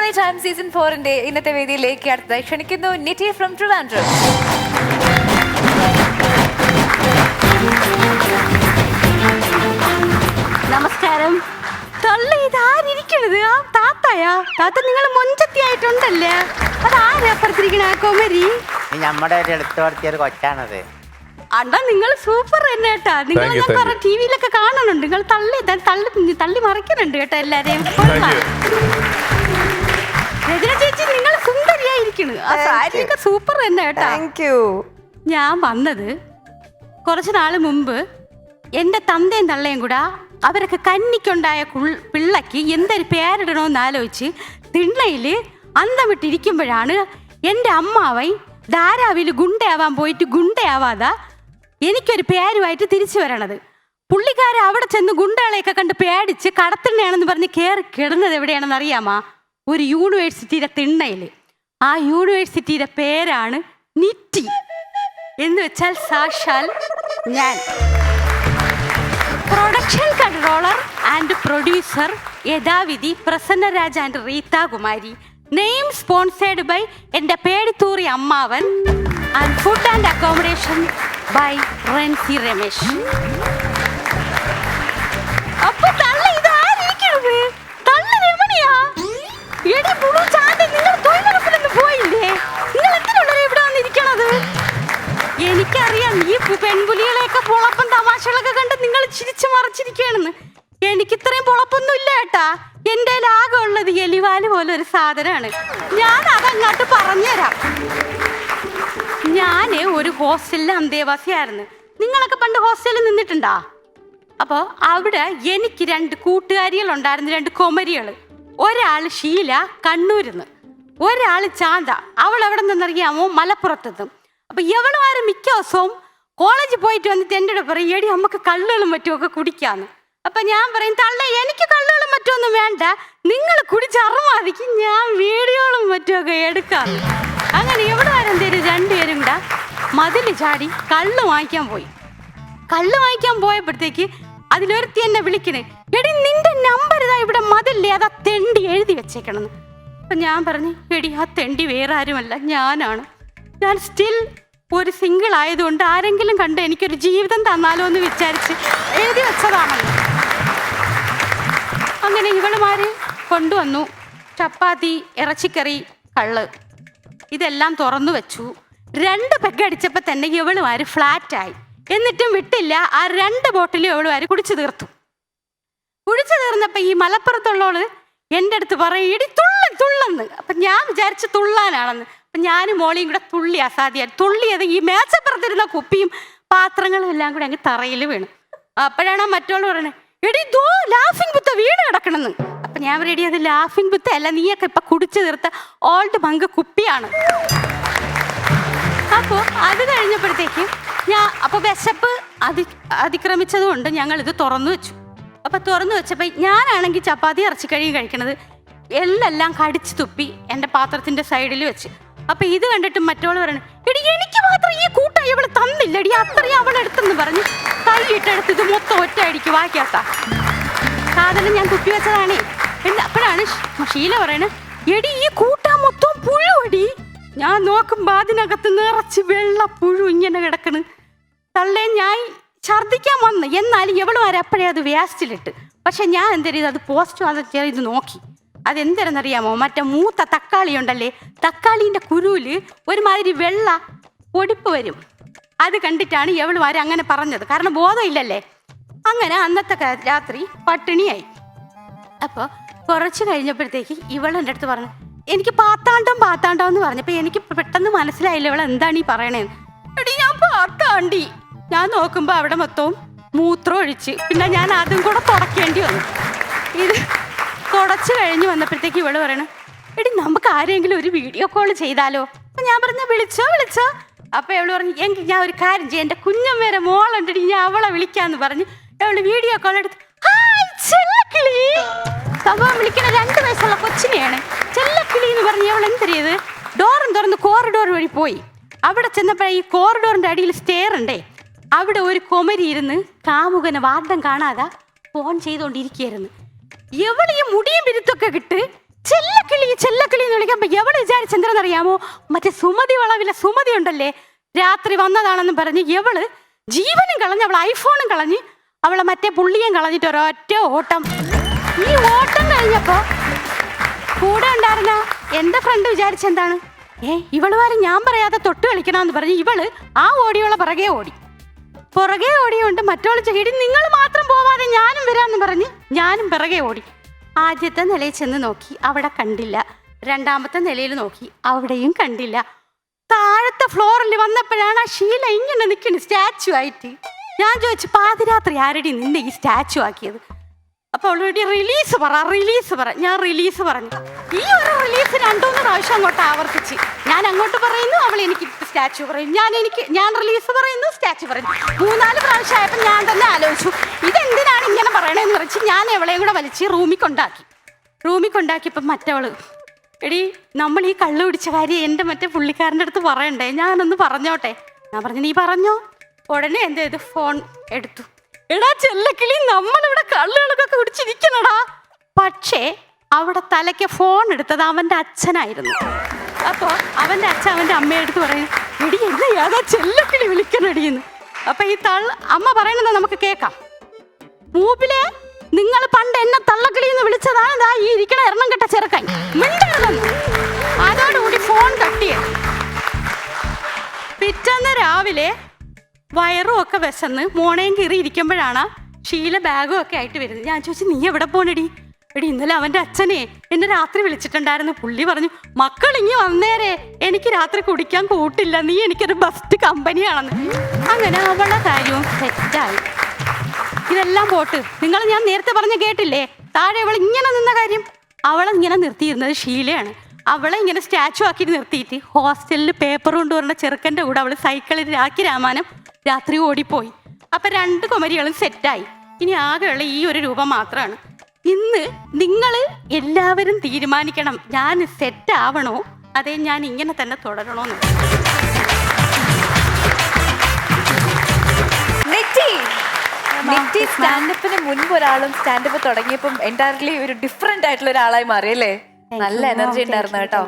Story time season 4 ഇന്നത്തെ വേദിയിലേക്ക് അടുത്തതായി ക്ഷണിക്കുന്നു നിറ്റി ഫ്രം ട്രിവാൻഡ്രം. നമസ്കാരം. തള്ളി ഇതാരിക്കണത്? ആ താത്തയാ? താത്ത നിങ്ങൾ മൊഞ്ചത്തിയായിട്ടുണ്ടല്ലേ? അതാരെ അപ്പുറത്തിരിക്കണ ആ കൊമരി? നമ്മുടെ ഒരു എടുത്തു വളർത്തിയൊരു കൊച്ചാണത്. അണ്ടാ നിങ്ങൾ സൂപ്പർ തന്നെ കേട്ടാ. നിങ്ങൾ ഞാൻ പറഞ്ഞ ടിവിയിലൊക്കെ കാണുന്നുണ്ട്. നിങ്ങൾ തള്ളി മറിക്കുന്നുണ്ട് കേട്ടോ എല്ലാരെയും. രചന ചേച്ചി നിങ്ങൾ സുന്ദരിയായിരിക്കണ്. ആ സാരിയൊക്കെ സൂപ്പർ തന്നെ കേട്ടാ. ഞാൻ വന്നത് കുറച്ച് നാള് മുമ്പ് എൻ്റെ തന്തയും തള്ളയും കൂടെ അവരൊക്കെ കന്നിക്കുണ്ടായ പിള്ളയ്ക്ക് എന്തൊരു പേരിടണമെന്ന് ആലോചിച്ച് തിണ്ണയിൽ അന്തം വിട്ടിരിക്കുമ്പോഴാണ് എൻ്റെ അമ്മാവൻ ധാരാവിൽ ഗുണ്ടയാവാൻ പോയിട്ട് ഗുണ്ടയാവാതെ എനിക്കൊരു പേരുമായിട്ട് തിരിച്ചു വരണത്. പുള്ളിക്കാരൻ അവിടെ ചെന്ന് ഗുണ്ടകളെയൊക്കെ കണ്ട് പേടിച്ച് കടത്തിണ്ണയാണെന്ന് പറഞ്ഞ് കയറി കിടന്നത് എവിടെയാണെന്ന് അറിയാമോ? ഒരു യൂണിവേഴ്സിറ്റിയുടെ തിണ്ണയിൽ. ആ യൂണിവേഴ്സിറ്റിയുടെ പേരാണ് നിറ്റി. എന്ന് വെച്ചാൽ സാക്ഷാൽ ഞാൻ. പ്രൊഡക്ഷൻ കൺട്രോളർ ആൻഡ് പ്രൊഡ്യൂസർ യഥാവിധി Prasannaraj and Reetha Kumari. Name sponsored by എൻ്റെ പേടിത്തൂറി അമ്മാവൻ and food and accommodation by Renzy Ramesh. അപ്പൊ തള്ളി ഇതാരിക്കണത്? തള്ളി രമണിയാ? എടി പുളു ചാണ്ടി, നിങ്ങൾ തൊഴിലുറപ്പിലൊന്നും പോയില്ലേ? നിങ്ങൾ എന്തിനുള്ളത് ഇവിടെ വന്നിരിക്കണത്? എനിക്കറിയാം ഈ പെൺപുലികളെയൊക്കെ പൊളപ്പം തമാശകളൊക്കെ കണ്ട് നിങ്ങൾ ചിരിച്ചു മറിച്ചിരിക്കുകയാണെന്ന്. എനിക്ക് ഇത്രയും പൊളപ്പൊന്നും ഇല്ല കേട്ടാ. എൻ്റെ ആകെ ഉള്ളത് എലിവാല് പോലെ ഒരു സാധനമാണ്. ഞാൻ അതങ്ങോട്ട് പറഞ്ഞുതരാം. ഞാന് ഒരു ഹോസ്റ്റലിലെ അന്തേവാസിയായിരുന്നു. നിങ്ങളൊക്കെ പണ്ട് ഹോസ്റ്റലിൽ നിന്നിട്ടുണ്ടാ? അപ്പോൾ അവിടെ എനിക്ക് 2 കൂട്ടുകാരികളുണ്ടായിരുന്നു, 2 കൊമരികൾ. ഒരാൾ ഷീല കണ്ണൂരിന്ന്, ഒരാൾ ചാന്ത. അവൾ എവിടെ നിന്നറിയാമോ? മലപ്പുറത്തെത്തും. അപ്പൊ എവളുമാരും മിക്ക ദിവസവും കോളേജിൽ പോയിട്ട് വന്നിട്ട് എൻ്റെ കൂടെ പറയും, എടി നമുക്ക് കള്ളുകളും മറ്റുമൊക്കെ കുടിക്കാന്ന്. അപ്പൊ ഞാൻ പറയും, തള്ളേ എനിക്ക് കള്ളുകളും മറ്റൊന്നും വേണ്ട, നിങ്ങൾ കുടിച്ചറുമാതിക്ക് ഞാൻ വീഡിയോകളും മറ്റുമൊക്കെ എടുക്കാന്ന്. അങ്ങനെ എവളുമാരും തരും 2 പേരും കൂടെ മതിൽ ചാടി കള്ള് വാങ്ങിക്കാൻ പോയി. കള്ള് വാങ്ങിക്കാൻ പോയപ്പോഴത്തേക്ക് അതിലൊരുത്തി എന്നെ വിളിക്കണേ, എടി നിന്റെ നമ്പർ ഇതാ ഇവിടെ മതില്ലേ, അതാ തെണ്ടി എഴുതി വെച്ചേക്കണമെന്ന്. അപ്പൊ ഞാൻ പറഞ്ഞു, എടി ആ തെണ്ടി വേറെ ആരുമല്ല, ഞാനാണ്. ഞാൻ സ്റ്റിൽ ഒരു സിംഗിൾ ആയതുകൊണ്ട് ആരെങ്കിലും കണ്ട് എനിക്കൊരു ജീവിതം തന്നാലോ എന്ന് വിചാരിച്ച് എഴുതി വെച്ചതാണല്ലോ. അങ്ങനെ ഇവളുമാര് കൊണ്ടുവന്നു ചപ്പാത്തി, ഇറച്ചിക്കറി, കള്ള് ഇതെല്ലാം തുറന്നു വെച്ചു. 2 പെഗ് അടിച്ചപ്പോൾ തന്നെ ഇവളുമാര് ഫ്ലാറ്റായി. എന്നിട്ടും വിട്ടില്ല. ആ 2 ബോട്ടിലും ഇവളുമാര് കുടിച്ചു തീർത്തു. കുടിച്ചു തീർന്നപ്പോൾ ഈ മലപ്പുറത്തുള്ളവള് എൻ്റെ അടുത്ത് പറയും, ഇടി തുള്ളെന്ന്. അപ്പം ഞാൻ വിചാരിച്ച് തുള്ളാനാണെന്ന്. അപ്പം ഞാനും മോളിയും കൂടെ തുള്ളി അസാധ്യമായി. തുള്ളിയത് ഈ മേച്ചപ്പുറത്തിരുന്ന കുപ്പിയും പാത്രങ്ങളും എല്ലാം കൂടെ അങ്ങ് തറയിൽ വീണു. അപ്പോഴാണ് മറ്റുള്ള പറയണത്, എടി ദോ ലാഫിംഗ് ബുത്ത വീണ് കിടക്കണമെന്ന്. അപ്പം ഞാൻ റെഡി, അത് ലാഫിംഗ് ബുത്ത അല്ല, നീയൊക്കെ ഇപ്പം കുടിച്ചു തീർത്ത ഓൾഡ് മങ്ക് കുപ്പിയാണ്. അപ്പോൾ അത് കഴിഞ്ഞപ്പോഴത്തേക്ക് അപ്പോൾ വിശപ്പ് അതിക്രമിച്ചത് കൊണ്ട് ഞങ്ങളിത് തുറന്നു വെച്ചു. അപ്പം തുറന്നു വെച്ചപ്പോൾ ഞാനാണെങ്കിൽ ചപ്പാത്തി ഇറച്ചിക്കഴിയും കഴിക്കണത് എല്ലാം കടിച്ചു തുപ്പി എൻ്റെ പാത്രത്തിൻ്റെ സൈഡിൽ വെച്ച്. അപ്പം ഇത് കണ്ടിട്ട് മറ്റോള് പറയണ, എടി എനിക്ക് മാത്രം ഈ കൂട്ടായി അവൾ തന്നില്ല, എടി അത്രയും അവളെടുത്തെന്ന് പറഞ്ഞ് കൈയിട്ടെടുത്ത് ഇത് മൊത്തം ഒറ്റ അടിക്ക് വാക്കിയാത്ത സാധനം ഞാൻ തുപ്പി വെച്ചതാണേ. അപ്പോഴാണ് ഷീല പറയണത്, എടി ഈ കൂട്ടാ മൊത്തം പുഴുവടി. ഞാൻ നോക്കുമ്പോൾ അതിനകത്ത് നിറച്ച് വെള്ള പുഴു ഇങ്ങനെ കിടക്കണ്. തള്ളേ ഞാൻ ഛർദ്ദിക്കാൻ വന്ന്, എന്നാലും എവളുമാരെ അപ്പോഴേ അത് വേസ്റ്റിലിട്ട്. പക്ഷെ ഞാൻ എന്തെങ്കിലും അത് പോസ്റ്റ് ചെയ്ത് നോക്കി. അതെന്തെന്നറിയാമോ? മറ്റേ മൂത്ത തക്കാളി ഉണ്ടല്ലേ, തക്കാളീൻ്റെ കുരുവിൽ ഒരുമാതിരി വെള്ള പൊടിപ്പ് വരും. അത് കണ്ടിട്ടാണ് എവളുമാർ അങ്ങനെ പറഞ്ഞത്. കാരണം ബോധമില്ലല്ലേ. അങ്ങനെ അന്നത്തെ രാത്രി പട്ടിണിയായി. അപ്പോൾ കുറച്ച് കഴിഞ്ഞപ്പോഴത്തേക്ക് ഇവളെൻ്റെ അടുത്ത് പറഞ്ഞു, എനിക്ക് പാത്താണ്ടോ എന്ന് പറഞ്ഞപ്പോൾ എനിക്ക് പെട്ടെന്ന് മനസ്സിലായില്ല ഇവൾ എന്താണ് ഈ പറയണേന്ന്. എടി ഞാൻ പാത്താണ്ടി. ഞാൻ നോക്കുമ്പോൾ അവിടെ മൊത്തവും മൂത്രം ഒഴിച്ച്, പിന്നെ ഞാൻ അതും കൂടെ തുടയ്ക്കേണ്ടി വന്നു. ഇത് തുടച്ച് കഴിഞ്ഞ് വന്നപ്പോഴത്തേക്ക് ഇവള് പറയണേ, എടി നമുക്ക് ആരെങ്കിലും ഒരു വീഡിയോ കോൾ ചെയ്താലോ? അപ്പം ഞാൻ പറഞ്ഞു, വിളിച്ചോ. അപ്പം ഇവള് പറഞ്ഞു, എങ്കിൽ ഞാൻ ഒരു കാര്യം ചെയ്യാം, എൻ്റെ കുഞ്ഞമ്മേരെ മോളുണ്ടെടി, ഞാൻ അവളെ വിളിക്കാന്ന് പറഞ്ഞ് അവള് വീഡിയോ കോൾ എടുത്ത്, ഹായ് ചെല്ലക്കിളി. സംഭവം വിളിക്കണ 2 വയസ്സുള്ള കൊച്ചിനെയാണ്. ചെല്ലക്കിളി എന്ന് പറഞ്ഞ് അവൾ എന്തെയ്ത് ഡോറും തുറന്ന് കോറിഡോർ വഴി പോയി. അവിടെ ചെന്നപ്പോഴേ ഈ കോറിഡോറിൻ്റെ അടിയിൽ സ്റ്റെയർ ഉണ്ടേ, അവിടെ ഒരു കൊമരി ഇരുന്ന് കാമുകനെ വാർഡം കാണാതെ ഫോൺ ചെയ്തുകൊണ്ടിരിക്കുകയായിരുന്നു. എവിടെ ഈ മുടിയും പിരുത്തൊക്കെ കിട്ട് ചെല്ലക്കിളി എന്ന് വിളിക്കുമ്പോ എവള് വിചാരിച്ചെന്താണെന്നറിയാമോ? മറ്റേ സുമതി വളവിലെ സുമതി ഉണ്ടല്ലേ, രാത്രി വന്നതാണെന്ന് പറഞ്ഞ് എവള് ജീവനും കളഞ്ഞ്, അവളെ ഐഫോണും കളഞ്ഞ്, അവളെ മറ്റേ പുള്ളിയും കളഞ്ഞിട്ട് ഒരൊറ്റ ഓട്ടം. ഈ ഓട്ടം കഴിഞ്ഞപ്പോ കൂടെ ഉണ്ടായിരുന്ന എന്റെ ഫ്രണ്ട് വിചാരിച്ചെന്താണ്, ഇവള് വരെ ഞാൻ പറയാതെ തൊട്ട് കളിക്കണമെന്ന് പറഞ്ഞ് ഇവള് ആ ഓടിയോളെ പുറകെ ഓടിയോണ്ട് മറ്റോള് ചെടി നിങ്ങൾ മാത്രം പോവാതെ ഞാനും വരാമെന്ന് പറഞ്ഞ് ഞാനും പിറകെ ഓടി. ആദ്യത്തെ നിലയിൽ ചെന്ന് നോക്കി, അവിടെ കണ്ടില്ല. രണ്ടാമത്തെ നിലയിൽ നോക്കി, അവിടെയും കണ്ടില്ല. താഴത്തെ ഫ്ലോറിൽ വന്നപ്പോഴാണ് ആ ഷീല ഇങ്ങനെ നിൽക്കുന്നു സ്റ്റാച്ചു ആയിട്ട്. ഞാൻ ചോദിച്ചു, പാതിരാത്രി ആരടി നിന്നെ ഈ സ്റ്റാച്ചു ആക്കിയത്? അപ്പോൾ അവളോട് റിലീസ് പറ. ഞാൻ റിലീസ് പറഞ്ഞു. ഈ ഒരു റിലീസ് 2-3 പ്രാവശ്യം അങ്ങോട്ട് ആവർത്തിച്ച്. ഞാൻ അങ്ങോട്ട് പറയുന്നു, അവൾ എനിക്ക് സ്റ്റാച്ചു പറയും. ഞാൻ റിലീസ് പറയുന്നു, സ്റ്റാച്ചു പറയുന്നു. 3-4 പ്രാവശ്യം ആയപ്പോൾ ഞാൻ തന്നെ ആലോചിച്ചു, ഇതെന്തിനാണ് ഇങ്ങനെ പറയണതെന്ന് വെച്ച് ഞാൻ എവളെയും കൂടെ വലിച്ച് റൂമിൽ കൊണ്ടാക്കിയപ്പം മറ്റവള്, എടി നമ്മൾ ഈ കള്ളു പിടിച്ച കാര്യം എൻ്റെ മറ്റേ പുള്ളിക്കാരൻ്റെ അടുത്ത് പറയണ്ടേ, ഞാനൊന്ന് പറഞ്ഞോട്ടെ. ഞാൻ പറഞ്ഞു, നീ പറഞ്ഞോ. ഉടനെ എന്ത് ചെയ്തു, ഫോൺ എടുത്തു. എടാ ചെല്ലക്കിളി, നമ്മളിവിടെ കള്ളുകളൊക്കെ കുടിച്ചിരിക്കണടാ. പക്ഷേ അവിടെ തലയ്ക്ക് ഫോൺ എടുത്തത് അവൻ്റെ അച്ഛനായിരുന്നു. അപ്പോൾ അവൻ്റെ അച്ഛൻ അവൻ്റെ അമ്മയെടുത്ത് പറയും, എടി എന്നെ ഏതാ ചെല്ലക്കിളി വിളിക്കണടിയെന്ന്. അപ്പം ഈ അമ്മ പറയണത് നമുക്ക് കേൾക്കാം. മൂപ്പിലെ നിങ്ങൾ പണ്ട് എന്നെ തള്ളക്കിളിന്ന് വിളിച്ചതാണ് ദാ ഈ ഇരിക്കണ എണ്ണം കെട്ട ചെറുക്കൻ, മിണ്ടരുതെന്ന്. അതോടുകൂടി ഫോൺ തട്ടിയത്. പിറ്റേന്ന് രാവിലെ വയറും ഒക്കെ വിശന്ന് മോണയും കീറി ഇരിക്കുമ്പോഴാണ് ഷീല ബാഗും ഒക്കെ ആയിട്ട് വരുന്നത്. ഞാൻ ചോദിച്ചു, നീ എവിടെ പോണെടി? എടി ഇന്നലെ അവൻ്റെ അച്ഛനെ എന്നെ രാത്രി വിളിച്ചിട്ടുണ്ടായിരുന്നു. പുള്ളി പറഞ്ഞു, മക്കൾ ഇങ്ങി വന്നേരെ, എനിക്ക് രാത്രി കുടിക്കാൻ കൂട്ടില്ല, നീ എനിക്കൊരു ബെസ്റ്റ് കമ്പനിയാണെന്ന്. അങ്ങനെ അവളുടെ കാര്യവും സെറ്റായി. ഇതെല്ലാം പോട്ട്, നിങ്ങൾ ഞാൻ നേരത്തെ പറഞ്ഞ് കേട്ടില്ലേ, താഴെ അവൾ ഇങ്ങനെ നിന്ന കാര്യം. അവളിങ്ങനെ നിർത്തിയിരുന്നത് ഷീലയാണ്. അവളെ ഇങ്ങനെ സ്റ്റാച്ചു ആക്കി നിർത്തിയിട്ട് ഹോസ്റ്റലിൽ പേപ്പർ കൊണ്ടുവരുന്ന ചെറുക്കൻ്റെ കൂടെ അവൾ സൈക്കിളിൽ രാമാനം രാത്രി ഓടിപ്പോയി. അപ്പം 2 കുമരികളും സെറ്റായി. ഇനി ആകെയുള്ള ഈ ഒരു രൂപം മാത്രമാണ്. ഇന്ന് നിങ്ങൾ എല്ലാവരും തീരുമാനിക്കണം, ഞാൻ സെറ്റ് ആവണോ അതേ ഞാൻ ഇങ്ങനെ തന്നെ തുടരണോന്ന്. നിറ്റി സ്റ്റാൻഡപ്പിന് മുൻപ് ഒരാളും സ്റ്റാൻഡപ്പ് തുടങ്ങിയപ്പം എൻറ്റയർലി ഒരു ഡിഫറെന്റ് ആയിട്ടുള്ള ഒരാളായി മാറി അല്ലേ? നല്ല എനർജി ഉണ്ടായിരുന്നു കേട്ടോ.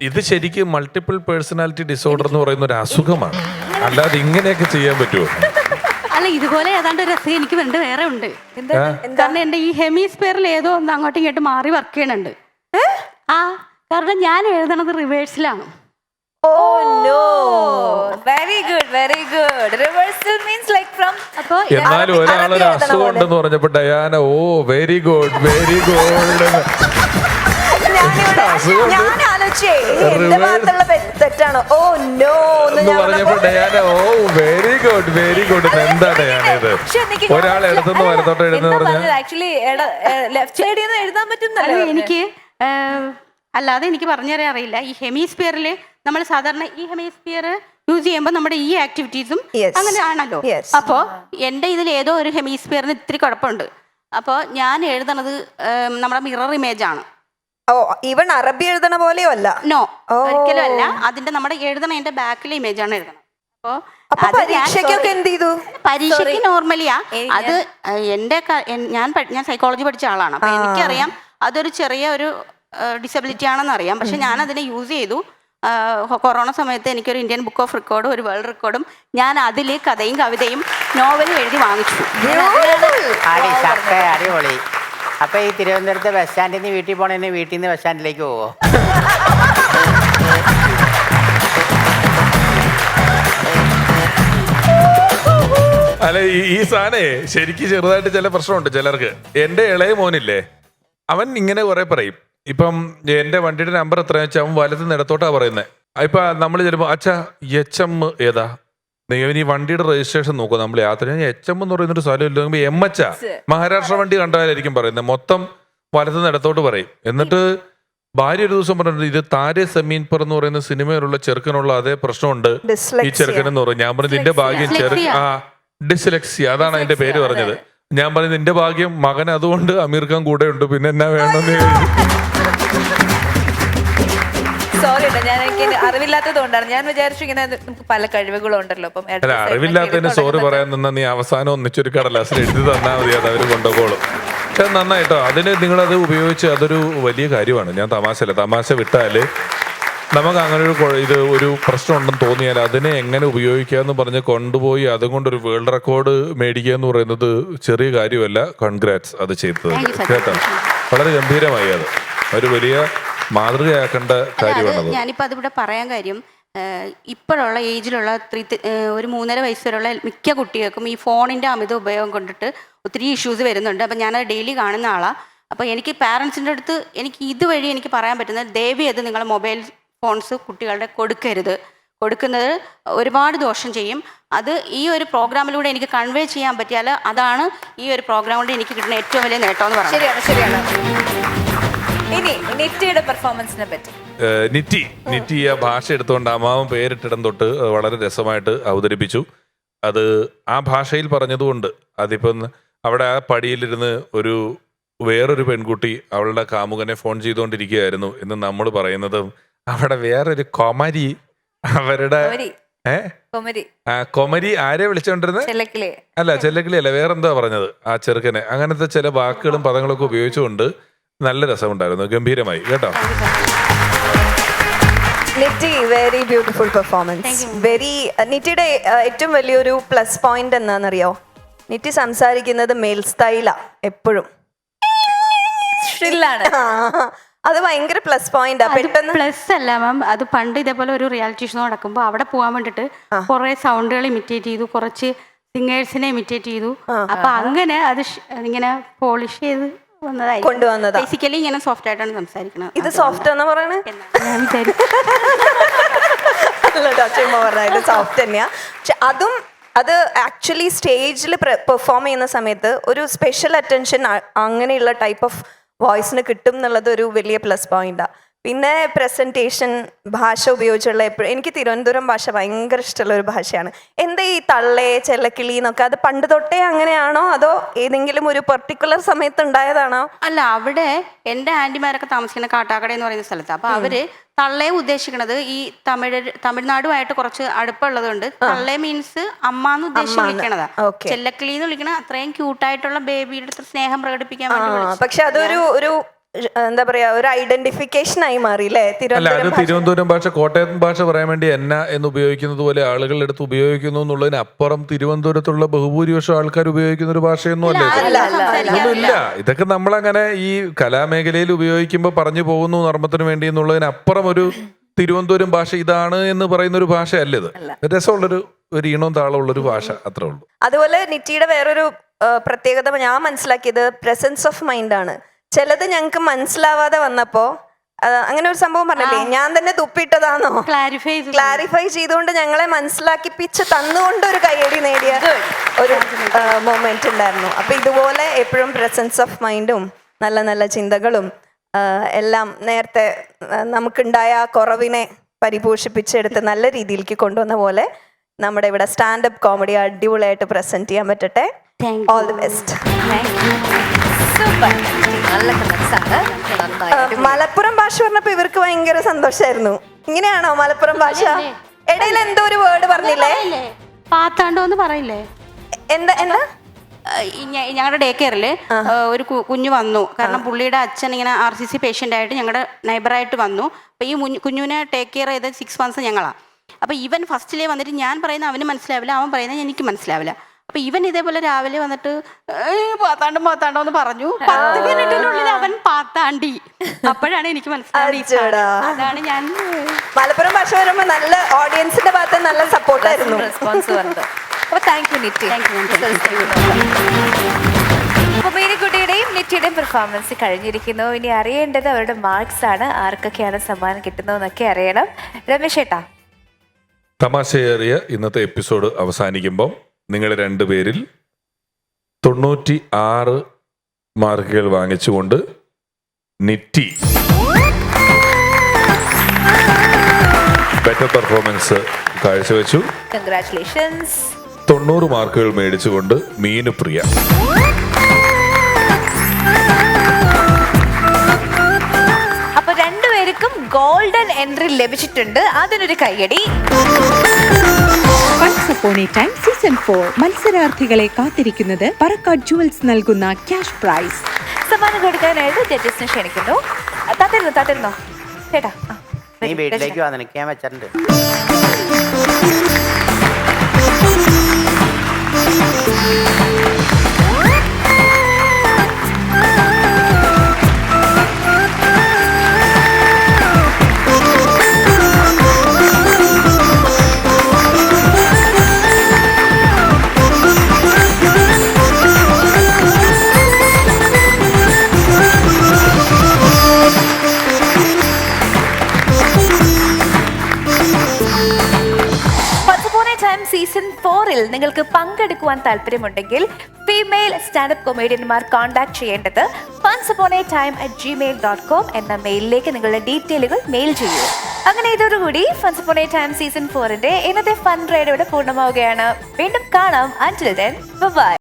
ഇത് ശരിക്കും മൾട്ടിപ്പിൾ പേഴ്സണാലിറ്റി ഡിസോർഡർ എന്ന് പറയുന്ന ഒരു അസുഖമാണ്, അല്ലാതെ ഇങ്ങനെയൊക്കെ ചെയ്യാൻ പറ്റുമോ? അല്ല, ഇതുപോലെ ഏതാണ്ട് ഒരു രസം എനിക്ക് വേറെ ഉണ്ട്. കാരണം എന്റെ ഈ ഹെമിസ്ഫിയറിൽ ഏതോ ഒന്ന് അങ്ങോട്ടും ഇങ്ങോട്ടും മാറി വർക്ക് ചെയ്യണുണ്ട്. കാരണം ഞാൻ എഴുതണത് റിവേഴ്സിലാണ്. Oh no, very good. Reversal means like from. എന്നാലും ഒരാളൊരു അസുഖം ഉണ്ടെന്ന് പറഞ്ഞപ്പോ ഡയാന വെരി ഗുഡ് ഞാൻ ആലോചിച്ചേ എന്റെ ഭാഗത്തുള്ള തെറ്റാണോ എന്ന് പറഞ്ഞപ്പോ ഡയാന വെരി ഗുഡ്. എന്താ ഡയാന ഇത്? ഒരാൾ എടുത്തെന്ന് വലത്തോട്ട് എഴുതുന്ന പറഞ്ഞാൽ ആക്ച്വലി ലെഫ്റ്റ് സൈഡിൽ നിന്ന് എഴുതാൻ പറ്റുന്നല്ലോ. എനിക്ക് അല്ലാതെ എനിക്ക് പറഞ്ഞുതരാൻ അറിയില്ല. ഈ ഹെമിസ്ഫിയറിൽ നമ്മൾ സാധാരണ ഈ ഹെമിസ്ഫിയർ യൂസ് ചെയ്യുമ്പോൾ നമ്മുടെ ഈ ആക്ടിവിറ്റീസും അങ്ങനെ ആണല്ലോ. അപ്പോൾ എൻ്റെ ഇതിൽ ഏതോ ഒരു ഹെമിസ്ഫിയറിന് ഇത്തിരി കുഴപ്പമുണ്ട്. അപ്പോൾ ഞാൻ എഴുതണത് നമ്മുടെ മിറർ ഇമേജ് ആണ്. ഇവൻ അറബി എഴുതണ പോലെയോ അല്ല? നോ, ഒരിക്കലും അല്ല. അതിന്റെ നമ്മുടെ എഴുതണതിന്റെ ബാക്കിലെ ഇമേജ് ആണ് എഴുതണം. പരീക്ഷയ്ക്കൊക്കെ എന്ത് ചെയ്തു? പരീക്ഷയ്ക്ക് നോർമലിയാ. അത് ഞാൻ സൈക്കോളജി പഠിച്ച ആളാണ്. അപ്പൊ എനിക്കറിയാം അതൊരു ചെറിയ ഒരു ഡിസബിലിറ്റി ആണെന്ന് അറിയാം. പക്ഷെ ഞാൻ അതിനെ യൂസ് ചെയ്തു. കൊറോണ സമയത്ത് എനിക്കൊരു ഇന്ത്യൻ ബുക്ക് ഓഫ് റെക്കോർഡും ഒരു വേൾഡ് റെക്കോർഡും ഞാൻ അതിൽ കഥയും കവിതയും നോവലും എഴുതി വാങ്ങിച്ചു. അടിപൊളി. അപ്പൊ ഈ തിരുവനന്തപുരത്ത് ബസ് സ്റ്റാൻഡിൽ നിന്ന് വീട്ടിൽ പോണേന്ന് വീട്ടിൽ നിന്ന് ബസ് സ്റ്റാൻഡിലേക്ക് പോവോ? അല്ല, ഈ സാധനേ ശരിക്കും ചെറുതായിട്ട് ചില പ്രശ്നമുണ്ട് ചിലർക്ക്. എന്റെ ഇളയ മോനില്ലേ, അവൻ ഇങ്ങനെ കുറെ പറയും. ഇപ്പം എന്റെ വണ്ടിയുടെ നമ്പർ എത്രയാ വെച്ചാൽ അവൻ വലത്ത് നിടത്തോട്ടാ പറയുന്നത്. ഇപ്പൊ നമ്മൾ ചിലപ്പോ അച്ഛാ HM ഏതാ, ഈ വണ്ടിയുടെ രജിസ്ട്രേഷൻ നോക്കുക നമ്മൾ യാത്ര. HM എന്ന് പറയുന്നൊരു സ്ഥലമില്ല, MH മഹാരാഷ്ട്ര വണ്ടി കണ്ടാലായിരിക്കും പറയുന്നത്. മൊത്തം വലത്ത് നിടത്തോട്ട് പറയും. എന്നിട്ട് ഭാര്യ ഒരു ദിവസം പറഞ്ഞിട്ട്, ഇത് താരെ സമീൻ പർ എന്ന് പറയുന്ന സിനിമയിലുള്ള ചെറുക്കനുള്ള അതേ പ്രശ്നമുണ്ട് ഈ ചെറുക്കനെന്ന് പറയും. ഞാൻ പറഞ്ഞു നിന്റെ ഭാഗ്യം ഡിസ്ലെക്സിയ, അതാണ് അതിന്റെ പേര് പറഞ്ഞത്. ഞാൻ പറഞ്ഞു നിന്റെ ഭാഗ്യം മകൻ അതുകൊണ്ട് അമീർ ഖാൻ കൂടെ ഉണ്ട്, പിന്നെ എന്നാ വേണമെന്ന്. സോറി ഞാൻ എനിക്ക് അറിവില്ലാത്തത് കൊണ്ടാണ്. ഞാൻ വിചാരിച്ചു ഇങ്ങനെ നമുക്ക് പല കഴിവുകളും ഉണ്ടല്ലോ. അപ്പം അറിവില്ലാത്തതിന് സോറി പറയാൻ നിന്നാ നീ അവസാനം ഒന്നിച്ചൊരു കടലാസിൽ എഴുതി തന്നാ മതി, അത് അവര് കൊണ്ടുപോകോളും. പക്ഷെ നന്നായിട്ടോ, അതിന് നിങ്ങളത് ഉപയോഗിച്ച് അതൊരു വലിയ കാര്യമാണ്. ഞാൻ തമാശ വിട്ടാല് നമുക്ക് അങ്ങനെ ഒരു പ്രശ്നം ഉണ്ടെന്ന് തോന്നിയാൽ അതിനെ എങ്ങനെ ഉപയോഗിക്കാന്ന് പറഞ്ഞ് കൊണ്ടുപോയി അതുകൊണ്ടൊരു വേൾഡ് റെക്കോർഡ് മേടിക്കുക എന്ന് പറയുന്നത് ചെറിയ കാര്യമല്ല. കൺഗ്രാറ്റ്സ് അത് ചെയ്തത് കേട്ടോ, വളരെ ഗംഭീരമായി. അത് ഒരു വലിയ മാതൃകയാക്കേണ്ട കാര്യമാണത്. ഞാനിപ്പോൾ അതിവിടെ പറയാൻ കാര്യം, ഇപ്പോഴുള്ള ഏജിലുള്ള ഒരു 3.5 വയസ്സ് വരെയുള്ള മിക്ക കുട്ടികൾക്കും ഈ ഫോണിൻ്റെ അമിത ഉപയോഗം കൊണ്ടിട്ട് ഒത്തിരി ഇഷ്യൂസ് വരുന്നുണ്ട്. അപ്പം ഞാനത് ഡെയിലി കാണുന്ന ആളാണ്. അപ്പോൾ എനിക്ക് പാരൻസിൻ്റെ അടുത്ത് എനിക്ക് ഇതുവഴി എനിക്ക് പറയാൻ പറ്റുന്നത്, ദയവ് ചെയ്ത് നിങ്ങൾ മൊബൈൽ ഫോൺസ് കുട്ടികളുടെ കൊടുക്കുന്നത് ഒരുപാട് ദോഷം ചെയ്യും. അത് ഈ ഒരു പ്രോഗ്രാമിലൂടെ എനിക്ക് കൺവേ ചെയ്യാൻ പറ്റിയാൽ അതാണ് ഈ ഒരു പ്രോഗ്രാം കൊണ്ട് എനിക്ക് കിട്ടുന്ന ഏറ്റവും വലിയ നേട്ടം എന്ന് പറയുന്നത്. ശരിയാണ്. ഇനി നിറ്റിയുടെ പെർഫോമൻസിനെ പറ്റി. നിറ്റി ആ ഭാഷ എടുത്തുകൊണ്ട് അമ്മാവൻ പേരിട്ടിടം തൊട്ട് വളരെ രസമായിട്ട് അവതരിപ്പിച്ചു. അത് ആ ഭാഷയിൽ പറഞ്ഞതുകൊണ്ട് അതിപ്പം അവിടെ ആ പടിയിലിരുന്ന് വേറൊരു പെൺകുട്ടി അവളുടെ കാമുകനെ ഫോൺ ചെയ്തുകൊണ്ടിരിക്കുകയായിരുന്നു എന്ന് നമ്മൾ പറയുന്നതും, അവിടെ വേറൊരു കൊമരി അവരുടെ കൊമരി ആരെ വിളിച്ചോണ്ടിരുന്നത്? അല്ല, ചെല്ലക്കിളി അല്ല, വേറെന്താ പറഞ്ഞത് ആ ചെറുക്കനെ. അങ്ങനത്തെ ചില വാക്കുകളും പദങ്ങളൊക്കെ ഉപയോഗിച്ചുകൊണ്ട് നല്ല രസമുണ്ടായിരുന്നു. ഗംഭീരമായി കേട്ടോ. നിറ്റി, വെരി ബ്യൂട്ടിഫുൾ പെർഫോമൻസ്. നിറ്റിയുടെ ഏറ്റവും വലിയൊരു പ്ലസ് പോയിന്റ് എന്താണെന്നറിയോ? നിറ്റി സംസാരിക്കുന്നത് മെയിൽ സ്റ്റൈലാ എപ്പോഴും. അത് ഭയങ്കര പ്ലസ് പോയിന്റ്. പെട്ടെന്ന് പ്ലസ് അല്ല മാം, അത് പണ്ട് ഇതേപോലെ ഒരു റിയാലിറ്റി ഷോ നടക്കുമ്പോൾ അവിടെ പോകാൻ വേണ്ടിട്ട് കുറെ സൗണ്ടുകൾ ഇമിറ്റേറ്റ് ചെയ്തു, കുറച്ച് സിംഗേഴ്സിനെ ഇമിറ്റേറ്റ് ചെയ്തു. അപ്പൊ അങ്ങനെ അത് ഇങ്ങനെ പോളിഷ് ചെയ്ത് കൊണ്ടുവന്നതാ. ബേസിക്കലി ഇങ്ങനെ സോഫ്റ്റ് ആയിട്ടാണ് സംസാരിക്കുന്നത്. ഇത് സോഫ്റ്റ് എന്നാ പറയണേ? ഇത് സോഫ്റ്റ് തന്നെയാ. പക്ഷെ അത് ആക്ച്വലി സ്റ്റേജിൽ പെർഫോം ചെയ്യുന്ന സമയത്ത് ഒരു സ്പെഷ്യൽ അറ്റൻഷൻ അങ്ങനെയുള്ള ടൈപ്പ് ഓഫ് വോയിസിന് കിട്ടും എന്നുള്ളത് ഒരു വലിയ പ്ലസ് പോയിന്റാണ്. പിന്നെ പ്രസന്റേഷൻ, ഭാഷ ഉപയോഗിച്ചുള്ള എനിക്ക് തിരുവനന്തപുരം ഭാഷ ഭയങ്കര ഇഷ്ടമുള്ള ഒരു ഭാഷയാണ്. എന്താ ഈ തള്ളേ ചെല്ലക്കിളി എന്നൊക്കെ, അത് പണ്ട് തൊട്ടേ അങ്ങനെയാണോ അതോ ഏതെങ്കിലും ഒരു പെർട്ടിക്കുലർ സമയത്ത് ഉണ്ടായതാണോ? അല്ല, അവിടെ എൻ്റെ ആന്റിമാരൊക്കെ താമസിക്കുന്ന കാട്ടാക്കട എന്ന് പറയുന്ന സ്ഥലത്ത്. അപ്പൊ അവര് തള്ളയെ ഉദ്ദേശിക്കുന്നത് ഈ തമിഴ്നാടുമായിട്ട് കുറച്ച് അടുപ്പുള്ളത് കൊണ്ട് തള്ളേ മീൻസ് അമ്മ എന്ന് ഉദ്ദേശിച്ച് വിളിക്കണതാ. ചെല്ലക്കിളി എന്ന് വിളിക്കണ അത്രയും ക്യൂട്ടായിട്ടുള്ള ബേബിയുടെ സ്നേഹം പ്രകടിപ്പിക്കാൻ വേണ്ടി. പക്ഷെ അതൊരു എന്താ പറയാ, ഒരു ഐഡന്റിഫിക്കേഷൻ ആയി മാറിയില്ലേ? അല്ല, അത് തിരുവനന്തപുരം ഭാഷ കോട്ടയം ഭാഷ പറയാൻ വേണ്ടി എന്ന എന്ന് ഉപയോഗിക്കുന്നത് പോലെ ആളുകളുടെ അടുത്ത് ഉപയോഗിക്കുന്നു എന്നുള്ളതിന് അപ്പുറം തിരുവനന്തപുരത്തുള്ള ബഹുഭൂരിപക്ഷം ആൾക്കാർ ഉപയോഗിക്കുന്ന ഒരു ഭാഷയൊന്നും ഒന്നുമില്ല. ഇതൊക്കെ നമ്മളങ്ങനെ ഈ കലാമേഖലയിൽ ഉപയോഗിക്കുമ്പോൾ പറഞ്ഞു പോകുന്നു നർമ്മത്തിന് വേണ്ടി എന്നുള്ളതിനപ്പുറം ഒരു തിരുവനന്തപുരം ഭാഷ ഇതാണ് എന്ന് പറയുന്ന ഒരു ഭാഷയല്ല ഇത്. രസമുള്ളൊരു ഈണവും താളമുള്ളൊരു ഭാഷ, അത്രേ ഉള്ളൂ. അതുപോലെ നിറ്റിയുടെ വേറൊരു പ്രത്യേകത ഞാൻ മനസ്സിലാക്കിയത് പ്രസൻസ് ഓഫ് മൈൻഡ് ആണ്. ചിലത് ഞങ്ങൾക്ക് മനസ്സിലാവാതെ വന്നപ്പോ അങ്ങനെ ഒരു സംഭവം പറഞ്ഞില്ലേ, ഞാൻ തന്നെ തുപ്പിട്ടതാണോ ക്ലാരിഫൈ ചെയ്തുകൊണ്ട് ഞങ്ങളെ മനസ്സിലാക്കിപ്പിച്ച് തന്നുകൊണ്ട് ഒരു കയ്യടി നേടിയ ഒരു മൊമെന്റ് ഉണ്ടായിരുന്നു. അപ്പൊ ഇതുപോലെ എപ്പോഴും പ്രസൻസ് ഓഫ് മൈൻഡും നല്ല നല്ല ചിന്തകളും എല്ലാം നേരത്തെ നമുക്കുണ്ടായ ആ കുറവിനെ പരിപോഷിപ്പിച്ചെടുത്ത് നല്ല രീതിയിലേക്ക് കൊണ്ടുവന്ന പോലെ നമ്മുടെ ഇവിടെ സ്റ്റാൻഡപ്പ് കോമഡി അടിപൊളിയായിട്ട് പ്രസന്റ് ചെയ്യാൻ പറ്റട്ടെ. All the best. മലപ്പുറം ഭാഷ പറഞ്ഞപ്പോ ഇവർക്ക് ഭയങ്കര സന്തോഷായിരുന്നു. ഇങ്ങനെയാണോ മലപ്പുറം ഭാഷ? ഇടയിൽ എന്തോ ഒരു വേർഡ് പറഞ്ഞില്ലേ? പാത്താണ്ടോന്ന് പറയില്ലേ? എന്താ ഞങ്ങളുടെ ഡേ കെയറില് ഒരു കുഞ്ഞു വന്നു. കാരണം പുള്ളിയുടെ അച്ഛൻ ഇങ്ങനെ RCC പേഷ്യൻ്റ് ആയിട്ട് ഞങ്ങളുടെ നൈബറായിട്ട് വന്നു. അപ്പൊ ഈ കുഞ്ഞുവിനെ ടേക്ക് കെയർ ചെയ്ത 6 months ഞങ്ങളാ. അപ്പൊ ഇവൻ ഫസ്റ്റിലേ വന്നിട്ട് ഞാൻ പറയുന്ന അവന് മനസ്സിലാവില്ല, അവൻ പറയുന്നത് എനിക്ക് മനസ്സിലാവില്ല. അപ്പൊ ഇവൻ ഇതേപോലെ രാവിലെ വന്നിട്ട് പാത്താണ്ടോ എന്ന് പറഞ്ഞു. 10 മിനിറ്റിനുള്ളിൽ അവൻ പാത്താണ്ടി. അപ്പോഴാണ് എനിക്ക് മനസ്സിലായത്. അതാണ് ഞാൻ മലപ്പുറം ഭാഷ വരുമ്പോ നല്ല ഓഡിയൻസിന്റെ ഭാഗത്ത് നല്ല സപ്പോർട്ടായിരുന്നു. റെസ്പോൺസ് പറഞ്ഞത്. അപ്പൊ താങ്ക് യു നിറ്റി. അപ്പൊ മീനുകുട്ടിയുടെയും നിറ്റിയുടെയും പെർഫോമൻസ് കഴിഞ്ഞിരിക്കുന്നു. ഇനി അറിയേണ്ടത് അവരുടെ മാർക്സ് ആണ്. ആർക്കൊക്കെയാണ് സമ്മാനം കിട്ടുന്നതെന്നൊക്കെ അറിയണം. രമേശ് ഏട്ടാ, തമാശയേറിയ ഇന്നത്തെ എപ്പിസോഡ് അവസാനിക്കുമ്പോൾ നിങ്ങൾ രണ്ടുപേരിൽ 96 മാർക്കുകൾ വാങ്ങിച്ചുകൊണ്ട് നിറ്റി ബെറ്റർ പെർഫോമൻസ് കാഴ്ചവെച്ചു. കൺഗ്രാറ്റുലേഷൻസ്. 90 മാർക്കുകൾ മേടിച്ചുകൊണ്ട് മീനുപ്രിയ. അപ്പൊ രണ്ടുപേർക്കും ഗോൾഡൻ എൻട്രി ലഭിച്ചിട്ടുണ്ട്. അതിനൊരു കയ്യടി. Once Upon a Time season 4 മത്സരാർത്ഥികളെ കാത്തിരിക്കുന്നത് പറക്കാട് ജുവൽസ് നൽകുന്ന ക്യാഷ് പ്രൈസ്. സമ്മാനം കൊടുക്കാനായിട്ട് ജഡ്ജസിനെ ക്ഷണിക്കുന്നു. താത്തിരുന്നോ ചേട്ടാ. നീ വീട്ടിലേക്ക് വാ, നിനക്ക് ഞാൻ വെച്ചിട്ടുണ്ട്. സീസൺ 4 നിങ്ങൾക്ക് പങ്കെടുക്കുവാൻ താല്പര്യമുണ്ടെങ്കിൽ ഫീമെയിൽ സ്റ്റാൻഡപ്പ് കൊമേഡിയന്മാർ കോൺടാക്ട് ചെയ്യേണ്ടത് funsupon-a-time@gmail.com എന്ന മെയിലിലേക്ക് നിങ്ങളുടെ ഡീറ്റെയിലുകൾ മെയിൽ ചെയ്യൂ. അങ്ങനെ ഇതോടുകൂടി ഫൺസ് അപ്പോൺ എ ടൈം സീസൺ 4 ഇന്നത്തെ ഫൺ റൈഡ് ഇവിടെ പൂർണ്ണമാവുകയാണ്. വീണ്ടും കാണാം. Until then, bye bye.